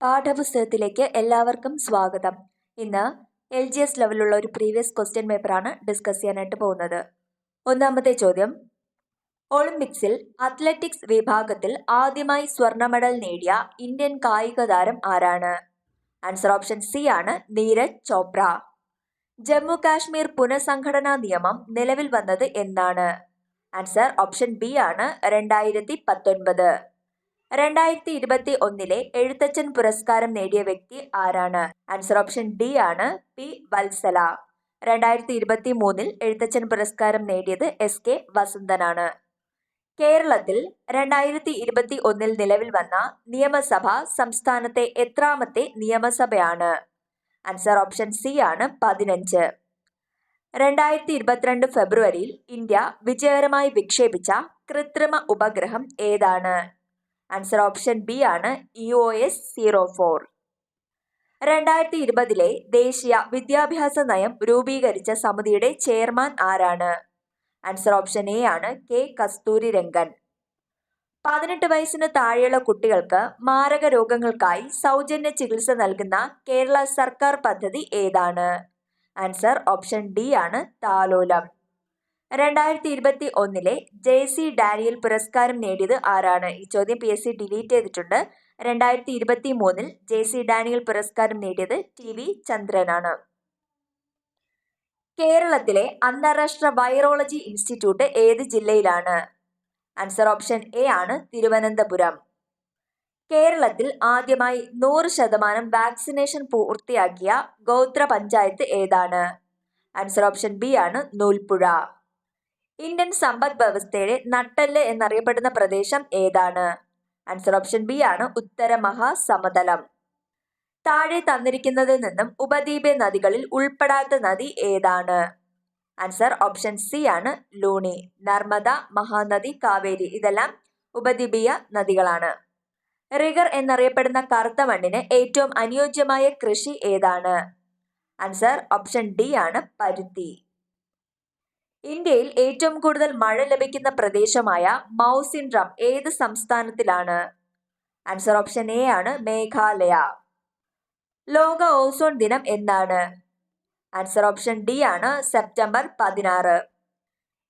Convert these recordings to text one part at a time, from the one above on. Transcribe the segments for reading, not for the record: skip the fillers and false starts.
പാഠപുസ്തകത്തിലേക്ക് എല്ലാവർക്കും സ്വാഗതം. ഇന്ന് LGS ലെവലുള്ള ഒരു പ്രീവിയസ് ക്വസ്റ്റ്യൻ പേപ്പറാണ് ഡിസ്കസ് ചെയ്യാനായിട്ട് പോകുന്നത്. ഒന്നാമത്തെ ചോദ്യം, ഒളിമ്പിക്സിൽ അത്ലറ്റിക്സ് വിഭാഗത്തിൽ ആദ്യമായി സ്വർണ്ണ മെഡൽ നേടിയ ഇന്ത്യൻ കായിക താരം ആരാണ്? ആൻസർ ഓപ്ഷൻ സി ആണ് നീരജ് ചോപ്ര. ജമ്മു കാശ്മീർ പുനഃസംഘടനാ നിയമം നിലവിൽ വന്നത് എന്നാണ്? ആൻസർ ഓപ്ഷൻ ബി ആണ് 2019. 2021 എഴുത്തച്ഛൻ പുരസ്കാരം നേടിയ വ്യക്തി ആരാണ്? ആൻസർ ഓപ്ഷൻ ഡി ആണ് പി വത്സല. 2023 എഴുത്തച്ഛൻ പുരസ്കാരം നേടിയത് SK വസന്തനാണ്. കേരളത്തിൽ 2021 നിലവിൽ വന്ന നിയമസഭ സംസ്ഥാനത്തെ എത്രാമത്തെ നിയമസഭയാണ്? ആൻസർ ഓപ്ഷൻ സി ആണ് 15. 2022 ഫെബ്രുവരിയിൽ ഇന്ത്യ വിജയകരമായി വിക്ഷേപിച്ച കൃത്രിമ ഉപഗ്രഹം ഏതാണ്? ആൻസർ ഓപ്ഷൻ ബി ആണ് EOS-04. 2020 ദേശീയ വിദ്യാഭ്യാസ നയം രൂപീകരിച്ച സമിതിയുടെ ചെയർമാൻ ആരാണ്? ആൻസർ ഓപ്ഷൻ എ ആണ് K കസ്തൂരിരംഗൻ. 18 വയസ്സിന് താഴെയുള്ള കുട്ടികൾക്ക് മാരക രോഗങ്ങൾക്കായി സൗജന്യ ചികിത്സ നൽകുന്ന കേരള സർക്കാർ പദ്ധതി ഏതാണ്? ആൻസർ ഓപ്ഷൻ ഡി ആണ് താലോലം. 2021 JC ഡാനിയൽ പുരസ്കാരം നേടിയത് ആരാണ്? ഈ ചോദ്യം PSC ഡിലീറ്റ് ചെയ്തിട്ടുണ്ട്. 2023 JC ഡാനിയൽ പുരസ്കാരം നേടിയത് TV ചന്ദ്രനാണ്. കേരളത്തിലെ അന്താരാഷ്ട്ര വൈറോളജി ഇൻസ്റ്റിറ്റ്യൂട്ട് ഏത് ജില്ലയിലാണ്? ആൻസർ ഓപ്ഷൻ എ ആണ് തിരുവനന്തപുരം. കേരളത്തിൽ ആദ്യമായി 100% വാക്സിനേഷൻ പൂർത്തിയാക്കിയ ഗോത്ര പഞ്ചായത്ത് ഏതാണ്? ആൻസർ ഓപ്ഷൻ ബി ആണ് നൂൽപ്പുഴ. ഇന്ത്യൻ സമ്പദ് വ്യവസ്ഥയുടെ നട്ടെല്ല് എന്നറിയപ്പെടുന്ന പ്രദേശം ഏതാണ്? ആൻസർ ഓപ്ഷൻ ബി ആണ് ഉത്തര മഹാസമതലം. താഴെ തന്നിരിക്കുന്നതിൽ നിന്നും ഉപദ്വീപ് നദികളിൽ ഉൾപ്പെടാത്ത നദി ഏതാണ്? ആൻസർ ഓപ്ഷൻ സി ആണ് ലൂണി. നർമ്മദ, മഹാനദി, കാവേരി ഇതെല്ലാം ഉപദ്വീപീയ നദികളാണ്. റിഗർ എന്നറിയപ്പെടുന്ന കറുത്ത മണ്ണിന് ഏറ്റവും അനുയോജ്യമായ കൃഷി ഏതാണ്? ആൻസർ ഓപ്ഷൻ ഡി ആണ് പരുത്തി. ഇന്ത്യയിൽ ഏറ്റവും കൂടുതൽ മഴ ലഭിക്കുന്ന പ്രദേശമായ മൗസിൻഡ്രം ഏത് സംസ്ഥാനത്തിലാണ്? ആൻസർ ഓപ്ഷൻ എ ആണ് മേഘാലയ. ലോക ഓസോൺ ദിനം എന്നാണ്? ആൻസർ ഓപ്ഷൻ ഡി ആണ് സെപ്റ്റംബർ 16.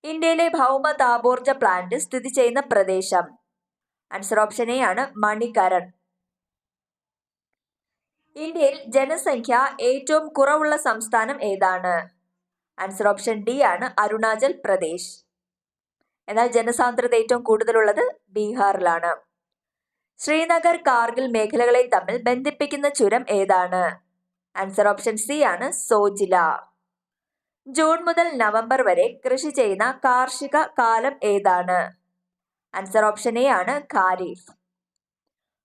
ഇന്ത്യയിലെ ഭൗമ താപോർജ പ്ലാന്റ് സ്ഥിതി ചെയ്യുന്ന പ്രദേശം? ആൻസർ ഓപ്ഷൻ എ ആണ് മണികരൺ. ഇന്ത്യയിൽ ജനസംഖ്യ ഏറ്റവും കുറവുള്ള സംസ്ഥാനം ഏതാണ്? ആൻസർ ഓപ്ഷൻ ഡി ആണ് അരുണാചൽ പ്രദേശ്. എന്നാൽ ജനസാന്ദ്രത ഏറ്റവും കൂടുതലുള്ളത് ബീഹാറിലാണ്. ശ്രീനഗർ, കാർഗിൽ മേഖലകളെ തമ്മിൽ ബന്ധിപ്പിക്കുന്ന ചുരം ഏതാണ്? ആൻസർ ഓപ്ഷൻ സി ആണ് സോജില. ജൂൺ മുതൽ നവംബർ വരെ കൃഷി ചെയ്യുന്ന കാർഷിക കാലം ഏതാണ്? ആൻസർ ഓപ്ഷൻ എ ആണ് ഖാരിഫ്.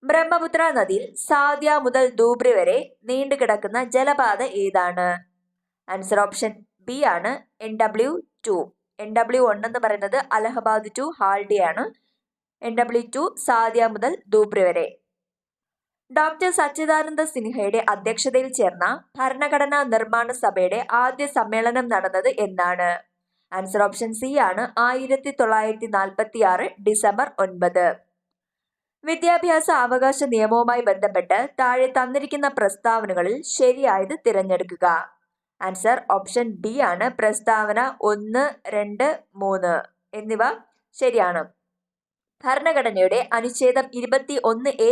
ബ്രഹ്മപുത്ര നദിയിൽ സാദ്യ മുതൽ ധൂബ്രി വരെ നീണ്ടുകിടക്കുന്ന ജലപാത ഏതാണ്? ആൻസർ ഓപ്ഷൻ ബി ആണ് NW2. NW1 എന്ന് പറയുന്നത് അലഹബാദ് ടു ഹാൽഡി ആണ്. NW2 സാദ്യ മുതൽ ധൂബ്രി വരെ. ഡോക്ടർ സച്ചിദാനന്ദ സിൻഹയുടെ അധ്യക്ഷതയിൽ ചേർന്ന ഭരണഘടനാ നിർമ്മാണ സഭയുടെ ആദ്യ സമ്മേളനം നടന്നത് എന്നാണ്? ആൻസർ ഓപ്ഷൻ സി ആണ് 1946 ഡിസംബർ 9. വിദ്യാഭ്യാസ അവകാശ നിയമവുമായി ബന്ധപ്പെട്ട് താഴെ തന്നിരിക്കുന്ന പ്രസ്താവനകളിൽ ശരിയായത് തിരഞ്ഞെടുക്കുക. ആൻസർ ഓപ്ഷൻ ഡി ആണ് പ്രസ്താവന 1, 2, 3 എന്നിവ ശരിയാണ്. ഭരണഘടനയുടെ അനുച്ഛേദം 21A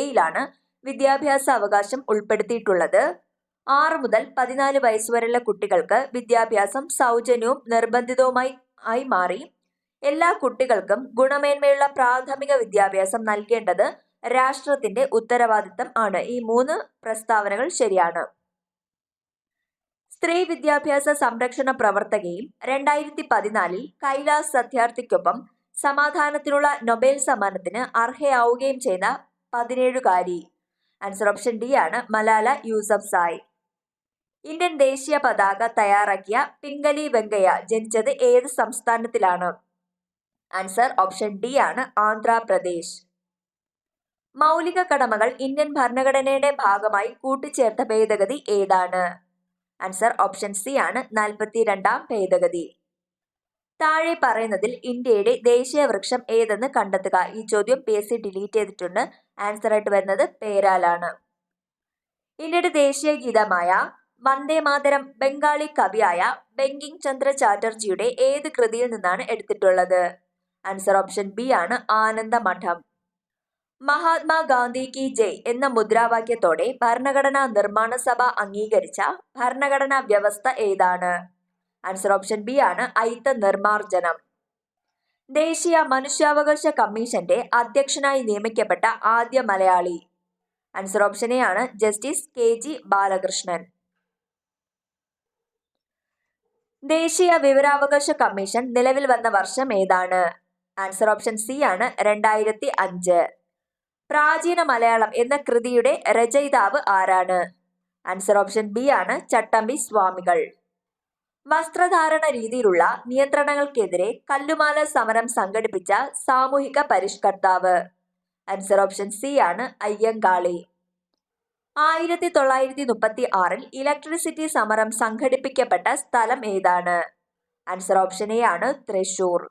വിദ്യാഭ്യാസ അവകാശം ഉൾപ്പെടുത്തിയിട്ടുള്ളത്. 6 മുതൽ 14 വയസ്സുവരെയുള്ള കുട്ടികൾക്ക് വിദ്യാഭ്യാസം സൗജന്യവും നിർബന്ധിതവുമായി മാറി. എല്ലാ കുട്ടികൾക്കും ഗുണമേന്മയുള്ള പ്രാഥമിക വിദ്യാഭ്യാസം നൽകേണ്ടത് രാഷ്ട്രത്തിന്റെ ഉത്തരവാദിത്തം ആണ്. ഈ 3 പ്രസ്താവനകൾ ശരിയാണ്. സ്ത്രീ വിദ്യാഭ്യാസ സംരക്ഷണ പ്രവർത്തകയും 2014 കൈലാസ് സത്യാർത്ഥിക്കൊപ്പം സമാധാനത്തിനുള്ള നൊബേൽ സമ്മാനത്തിന് അർഹയാവുകയും ചെയ്ത 17കാരി? ആൻസർ ഓപ്ഷൻ ഡി ആണ് മലാല യൂസഫ്സായ്. ഇന്ത്യൻ ദേശീയ പതാക തയ്യാറാക്കിയ പിംഗലി വെങ്കയ്യ ജനിച്ചത് ഏത് സംസ്ഥാനത്തിലാണ്? ആൻസർ ഓപ്ഷൻ ഡി ആണ് ആന്ധ്രാപ്രദേശ്. മൗലിക കടമകൾ ഇന്ത്യൻ ഭരണഘടനയുടെ ഭാഗമായി കൂട്ടിച്ചേർത്ത ഭേദഗതി ഏതാണ്? ആൻസർ ഓപ്ഷൻ സി ആണ് 42ാം ഭേദഗതി. താഴെ പറയുന്നതിൽ ഇന്ത്യയുടെ ദേശീയ വൃക്ഷം ഏതെന്ന് കണ്ടെത്തുക. ഈ ചോദ്യം PSC ഡിലീറ്റ് ചെയ്തിട്ടുണ്ട്. ആൻസർ ആയിട്ട് വരുന്നത് പേരാലാണ്. ഇന്ത്യയുടെ ദേശീയ ഗീതമായ വന്ദേമാതരം ബംഗാളി കവിയായ ബങ്കിം ചന്ദ്ര ചാറ്റർജിയുടെ ഏത് കൃതിയിൽ നിന്നാണ് എടുത്തിട്ടുള്ളത്? ആൻസർ ഓപ്ഷൻ ബി ആണ് ആനന്ദമഠം. മഹാത്മാഗാന്ധി കി ജയ് എന്ന മുദ്രാവാക്യത്തോടെ ഭരണഘടനാ നിർമ്മാണ സഭ അംഗീകരിച്ച ഭരണഘടനാ വ്യവസ്ഥ ഏതാണ്? ആൻസർ ഓപ്ഷൻ ബി ആണ് ഐത്ത നിർമാർജനം. ദേശീയ മനുഷ്യാവകാശ കമ്മീഷന്റെ അധ്യക്ഷനായി നിയമിക്കപ്പെട്ട ആദ്യ മലയാളി? ആൻസർ ഓപ്ഷൻ എ ആണ് ജസ്റ്റിസ് KG ബാലകൃഷ്ണൻ. ദേശീയ വിവരാവകാശ കമ്മീഷൻ നിലവിൽ വന്ന വർഷം ഏതാണ്? ആൻസർ ഓപ്ഷൻ സി ആണ് 2005. പ്രാചീന മലയാളം എന്ന കൃതിയുടെ രചയിതാവ് ആരാണ്? ആൻസർ ഓപ്ഷൻ ബി ആണ് ചട്ടമ്പി സ്വാമികൾ. വസ്ത്രധാരണ രീതിയിലുള്ള നിയന്ത്രണങ്ങൾക്കെതിരെ കല്ലുമാല സമരം സംഘടിപ്പിച്ച സാമൂഹിക പരിഷ്കർത്താവ്? ആൻസർ ഓപ്ഷൻ സി ആണ് അയ്യങ്കാളി. 1936 ഇലക്ട്രിസിറ്റി സമരം സംഘടിപ്പിക്കപ്പെട്ട സ്ഥലം ഏതാണ്? ആൻസർ ഓപ്ഷൻ എ ആണ് തൃശൂർ.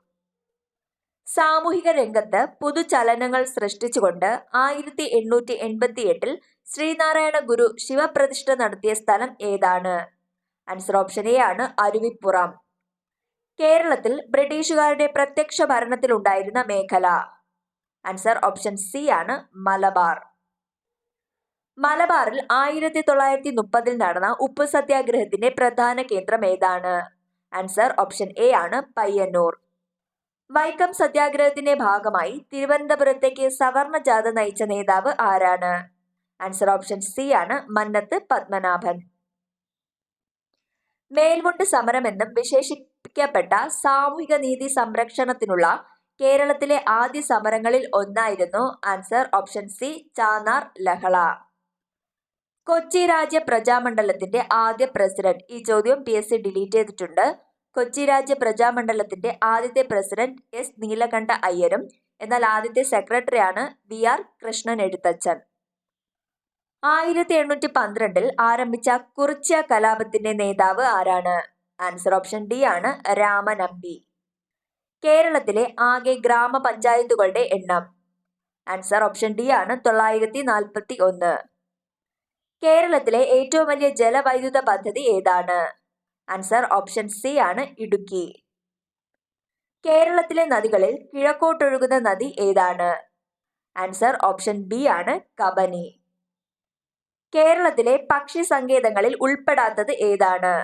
സാമൂഹിക രംഗത്ത് പുതുചലനങ്ങൾ സൃഷ്ടിച്ചുകൊണ്ട് 1888 ശ്രീനാരായണ ഗുരു ശിവപ്രതിഷ്ഠ നടത്തിയ സ്ഥലം ഏതാണ്? ആൻസർ ഓപ്ഷൻ എ ആണ് അരുവിപ്പുറം. കേരളത്തിൽ ബ്രിട്ടീഷുകാരുടെ പ്രത്യക്ഷ ഭരണത്തിലുണ്ടായിരുന്ന മേഖല? ആൻസർ ഓപ്ഷൻ സി ആണ് മലബാർ. മലബാറിൽ 1930 നടന്ന ഉപ്പു സത്യാഗ്രഹത്തിന്റെ പ്രധാന കേന്ദ്രം ഏതാണ്? ആൻസർ ഓപ്ഷൻ എ ആണ് പയ്യന്നൂർ. വൈക്കം സത്യാഗ്രഹത്തിന്റെ ഭാഗമായി തിരുവനന്തപുരത്തേക്ക് സവർണ ജാഥ നയിച്ച നേതാവ് ആരാണ്? ആൻസർ ഓപ്ഷൻ സി ആണ് മന്നത്ത് പത്മനാഭൻ. മേൽമുണ്ട് സമരമെന്നും വിശേഷിപ്പിക്കപ്പെട്ട സാമൂഹിക നീതി സംരക്ഷണത്തിനുള്ള കേരളത്തിലെ ആദ്യ സമരങ്ങളിൽ ഒന്നായിരുന്നു? ആൻസർ ഓപ്ഷൻ സി ചാന്നാർ ലഹള. കൊച്ചി രാജ്യ പ്രജാമണ്ഡലത്തിന്റെ ആദ്യ പ്രസിഡന്റ്? ഈ ചോദ്യം PSC ഡിലീറ്റ് ചെയ്തിട്ടുണ്ട്. കൊച്ചി രാജ്യ പ്രജാമണ്ഡലത്തിന്റെ ആദ്യത്തെ പ്രസിഡന്റ് S നീലകണ്ഠ അയ്യരും എന്നാൽ ആദ്യത്തെ സെക്രട്ടറിയാണ് VR കൃഷ്ണൻ എഴുത്തച്ഛൻ. 1812 ആരംഭിച്ച കുറിച്യ കലാപത്തിന്റെ നേതാവ് ആരാണ്? ആൻസർ ഓപ്ഷൻ ഡി ആണ് രാമനമ്പി. കേരളത്തിലെ ആകെ ഗ്രാമപഞ്ചായത്തുകളുടെ എണ്ണം? ആൻസർ ഓപ്ഷൻ ഡി ആണ് 941. കേരളത്തിലെ ഏറ്റവും വലിയ ജലവൈദ്യുത പദ്ധതി ഏതാണ്? ആൻസർ ഓപ്ഷൻ സി ആണ് ഇടുക്കി. കേരളത്തിലെ നദികളിൽ കിഴക്കോട്ടൊഴുകുന്ന നദി ഏതാണ്? ആൻസർ ഓപ്ഷൻ ബി ആണ് കബനി. കേരളത്തിലെ പക്ഷി സങ്കേതങ്ങളിൽ ഉൾപ്പെടാത്തത് ഏതാണ്?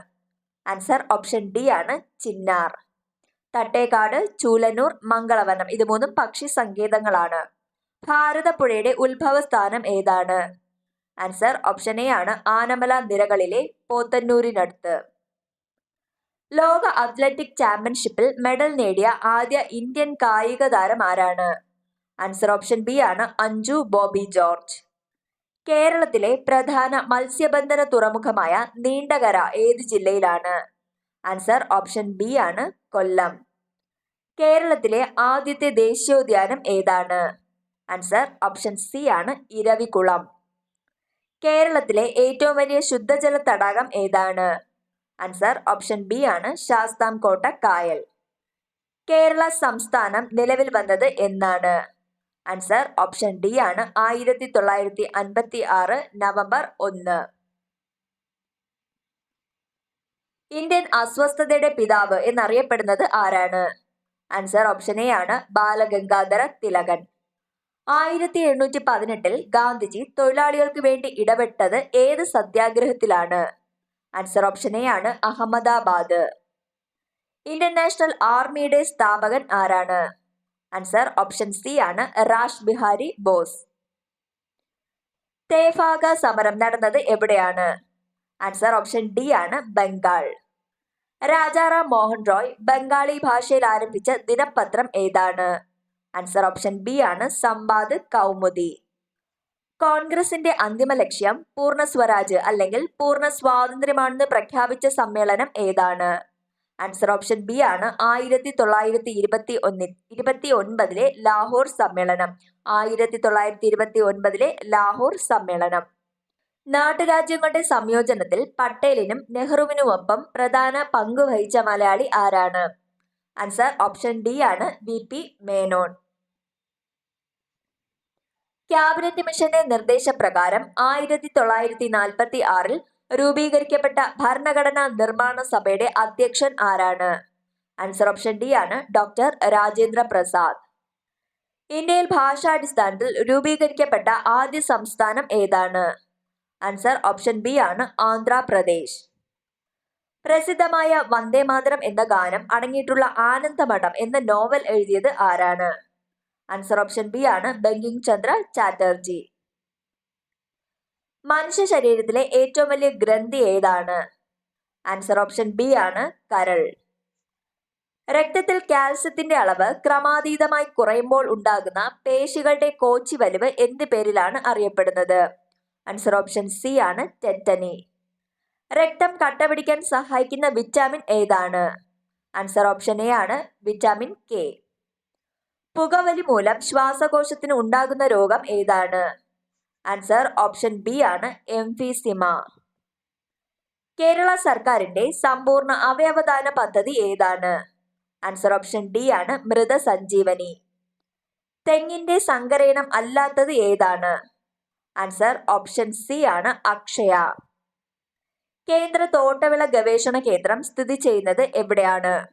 ആൻസർ ഓപ്ഷൻ ഡി ആണ് ചിന്നാർ. തട്ടേക്കാട്, ചൂലന്നൂർ, മംഗളവനം ഇത് മൂന്നും പക്ഷി സങ്കേതങ്ങളാണ്. ഭാരതപ്പുഴയുടെ ഉത്ഭവസ്ഥാനം ഏതാണ്? ആൻസർ ഓപ്ഷൻ എ ആണ് ആനമല നിരകളിലെ പോത്തന്നൂരിനടുത്ത്. ലോക അത്ലറ്റിക് ചാമ്പ്യൻഷിപ്പിൽ മെഡൽ നേടിയ ആദ്യ ഇന്ത്യൻ കായിക താരം ആരാണ്? ആൻസർ ഓപ്ഷൻ ബി ആണ് അഞ്ജു ബോബി ജോർജ്. കേരളത്തിലെ പ്രധാന മത്സ്യബന്ധന തുറമുഖമായ നീണ്ടകര ഏത് ജില്ലയിലാണ്? ആൻസർ ഓപ്ഷൻ ബി ആണ് കൊല്ലം. കേരളത്തിലെ ആദ്യത്തെ ദേശീയോദ്യാനം ഏതാണ്? ആൻസർ ഓപ്ഷൻ സി ആണ് ഇരവികുളം. കേരളത്തിലെ ഏറ്റവും വലിയ ശുദ്ധജല തടാകം ഏതാണ്? ആൻസർ ഓപ്ഷൻ ബി ആണ് ശാസ്താംകോട്ട കായൽ. കേരള സംസ്ഥാനം നിലവിൽ വന്നത് എന്നാണ്? ആൻസർ ഓപ്ഷൻ ഡി ആണ് 1956 നവംബർ 1. ഇന്ത്യൻ അസ്വസ്ഥതയുടെ പിതാവ് എന്നറിയപ്പെടുന്നത് ആരാണ്? ആൻസർ ഓപ്ഷൻ എ ആണ് ബാലഗംഗാധര തിലകൻ. 1818 ഗാന്ധിജി തൊഴിലാളികൾക്ക് വേണ്ടി ഇടപെട്ടത് ഏത് സത്യാഗ്രഹത്തിലാണ്? ആൻസർ ഓപ്ഷൻ എ ആണ് അഹമ്മദാബാദ്. ഇന്ത്യൻ നാഷണൽ ആർമിയുടെ സ്ഥാപകൻ ആരാണ്? ആൻസർ ഓപ്ഷൻ സി ആണ് റാഷ് ബിഹാരി ബോസ്. തേഭാഗ സമരം നടന്നത് എവിടെയാണ്? ആൻസർ ഓപ്ഷൻ ഡി ആണ് ബംഗാൾ. രാജാറാം മോഹൻ റോയ് ബംഗാളി ഭാഷയിൽ ആരംഭിച്ച ദിനപത്രം ഏതാണ്? ആൻസർ ഓപ്ഷൻ ബി ആണ് സംവാദ് കൗമുദി. കോൺഗ്രസിന്റെ അന്തിമ ലക്ഷ്യം പൂർണ്ണ സ്വരാജ് അല്ലെങ്കിൽ പൂർണ്ണ സ്വാതന്ത്ര്യമാണെന്ന് പ്രഖ്യാപിച്ച സമ്മേളനം ഏതാണ്? ആൻസർ ഓപ്ഷൻ ബി ആണ് 1929 ലാഹോർ സമ്മേളനം. 1929 ലാഹോർ സമ്മേളനം. നാട്ടുരാജ്യങ്ങളുടെ സംയോജനത്തിൽ പട്ടേലിനും നെഹ്റുവിനുമൊപ്പം പ്രധാന പങ്കുവഹിച്ച മലയാളി ആരാണ്? ആൻസർ ഓപ്ഷൻ ഡി ആണ് VP മേനോൻ. ക്യാബിനറ്റ് മിഷന്റെ നിർദ്ദേശപ്രകാരം 1946 രൂപീകരിക്കപ്പെട്ട ഭരണഘടനാ നിർമ്മാണ സഭയുടെ അധ്യക്ഷൻ ആരാണ്? ആൻസർ ഓപ്ഷൻ ഡി ആണ് ഡോക്ടർ രാജേന്ദ്ര പ്രസാദ്. ഇന്ത്യയിൽ ഭാഷാടിസ്ഥാനത്തിൽ രൂപീകരിക്കപ്പെട്ട ആദ്യ സംസ്ഥാനം ഏതാണ്? ആൻസർ ഓപ്ഷൻ ബി ആണ് ആന്ധ്രാപ്രദേശ്. പ്രസിദ്ധമായ വന്ദേമാതരം എന്ന ഗാനം അടങ്ങിയിട്ടുള്ള ആനന്ദമഠം എന്ന നോവൽ എഴുതിയത് ആരാണ്? ആൻസർ ഓപ്ഷൻ ബി ആണ് ബങ്കിം ചന്ദ്ര ചാറ്റർജി. മനുഷ്യ ശരീരത്തിലെ ഏറ്റവും വലിയ ഗ്രന്ഥി ഏതാണ്? ആൻസർ ഓപ്ഷൻ ബി ആണ് കരൾ. രക്തത്തിൽ കാൽസ്യത്തിന്റെ അളവ് ക്രമാതീതമായി കുറയുമ്പോൾ ഉണ്ടാകുന്ന പേശികളുടെ കോച്ചി വലിവ് എന്ത് പേരിലാണ് അറിയപ്പെടുന്നത്? ആൻസർ ഓപ്ഷൻ സി ആണ് ടെറ്റനി. രക്തം കട്ടപിടിക്കാൻ സഹായിക്കുന്ന വിറ്റാമിൻ ഏതാണ്? ആൻസർ ഓപ്ഷൻ എ ആണ് വിറ്റാമിൻ കെ. പുകവലി മൂലം ശ്വാസകോശത്തിന് ഉണ്ടാകുന്ന രോഗം ഏതാണ്? ആൻസർ ഓപ്ഷൻ ബി ആണ് എംഫീസിമ. കേരള സർക്കാരിന്റെ സമ്പൂർണ്ണ അവയവദാന പദ്ധതി ഏതാണ്? ആൻസർ ഓപ്ഷൻ ഡി ആണ് മൃതസഞ്ജീവനി. തെങ്ങിന്റെ സങ്കരയിനം അല്ലാത്തത് ഏതാണ്? ആൻസർ ഓപ്ഷൻ സി ആണ് അക്ഷയ. കേന്ദ്ര തോട്ടവിള ഗവേഷണ കേന്ദ്രം സ്ഥിതി ചെയ്യുന്നത് എവിടെയാണ്?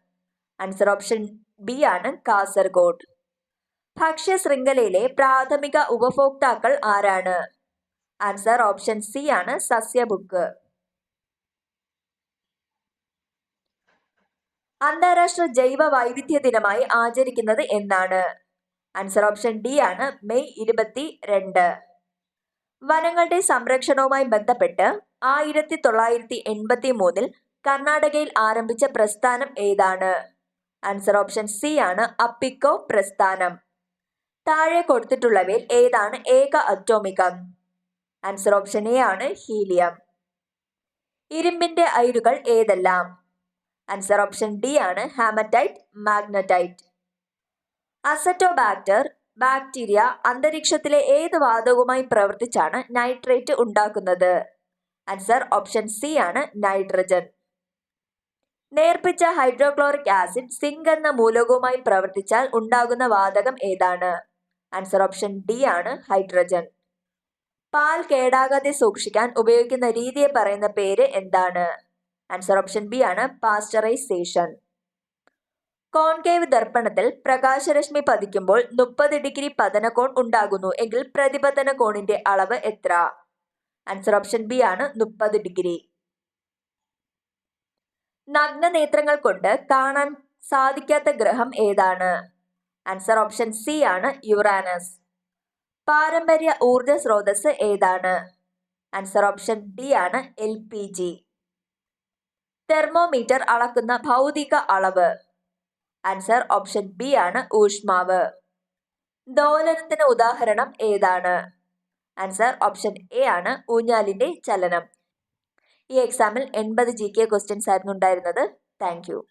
ആൻസർ ഓപ്ഷൻ ബി ആണ് കാസർഗോഡ്. ഭക്ഷ്യ ശൃംഖലയിലെ പ്രാഥമിക ഉപഭോക്താക്കൾ ആരാണ്? ആൻസർ ഓപ്ഷൻ സി ആണ് സസ്യബുക്ക്. അന്താരാഷ്ട്ര ജൈവ വൈവിധ്യ ദിനമായി ആചരിക്കുന്നത് എന്നാണ്? ആൻസർ ഓപ്ഷൻ ഡി ആണ് മെയ് 22. വനങ്ങളുടെ സംരക്ഷണവുമായി ബന്ധപ്പെട്ട് 1983 കർണാടകയിൽ ആരംഭിച്ച പ്രസ്ഥാനം ഏതാണ്? ആൻസർ ഓപ്ഷൻ സി ആണ് അപ്പിക്കോ പ്രസ്ഥാനം. താഴെ കൊടുത്തിട്ടുള്ളവയിൽ ഏതാണ് ഏക അറ്റോമികം? ആൻസർ ഓപ്ഷൻ എ ആണ് ഹീലിയം. ഇരുമ്പിന്റെ അയിരുകൾ ഏതെല്ലാം? ആൻസർ ഓപ്ഷൻ ഡി ആണ് ഹാമറ്റൈറ്റ്, മാഗ്നറ്റൈറ്റ്. അസറ്റോബാക്ടർ ബാക്ടീരിയ അന്തരീക്ഷത്തിലെ ഏത് വാതകവുമായി പ്രവർത്തിച്ചാണ് നൈട്രേറ്റ് ഉണ്ടാക്കുന്നത്? ആൻസർ ഓപ്ഷൻ സി ആണ് നൈട്രജൻ. നേർപ്പിച്ച ഹൈഡ്രോക്ലോറിക് ആസിഡ് സിങ്ക് എന്ന മൂലകവുമായി പ്രവർത്തിച്ചാൽ ഉണ്ടാകുന്ന വാതകം ഏതാണ്? ആൻസർ ഓപ്ഷൻ ഡി ആണ് ഹൈഡ്രജൻ. പാൽ കേടാകാതെ സൂക്ഷിക്കാൻ ഉപയോഗിക്കുന്ന രീതിയെ പറയുന്ന പേര് എന്താണ്? ആൻസർ ഓപ്ഷൻ ബി ആണ് പാസ്ചറൈസേഷൻ. കോൺകേവ് ദർപ്പണത്തിൽ പ്രകാശരശ്മി പതിക്കുമ്പോൾ 30 ഡിഗ്രി പതനകോൺ ഉണ്ടാകുന്നു എങ്കിൽ പ്രതിപതന കോണിന്റെ അളവ് എത്ര? ആൻസർ ഓപ്ഷൻ ബി ആണ് 30 ഡിഗ്രി. നഗ്നനേത്രങ്ങൾ കൊണ്ട് കാണാൻ സാധിക്കാത്ത ഗ്രഹം ഏതാണ്? ആൻസർ ഓപ്ഷൻ സി ആണ് യുറാനസ്. പാരമ്പര്യ ഊർജ സ്രോതസ് ഏതാണ്? ആൻസർ ഓപ്ഷൻ ഡി ആണ് LPG. തെർമോമീറ്റർ അളക്കുന്ന ഭൗതിക അളവ്? ആൻസർ ഓപ്ഷൻ ബി ആണ് ഊഷ്മാവ്. ദോലനത്തിന് ഉദാഹരണം ഏതാണ്? ആൻസർ ഓപ്ഷൻ എ ആണ് ഊഞ്ഞാലിന്റെ ചലനം. ഈ എക്സാമിൽ 80 GK ക്വസ്റ്റ്യൻസ് ആയിരുന്നു ഉണ്ടായിരുന്നത്. Thank you.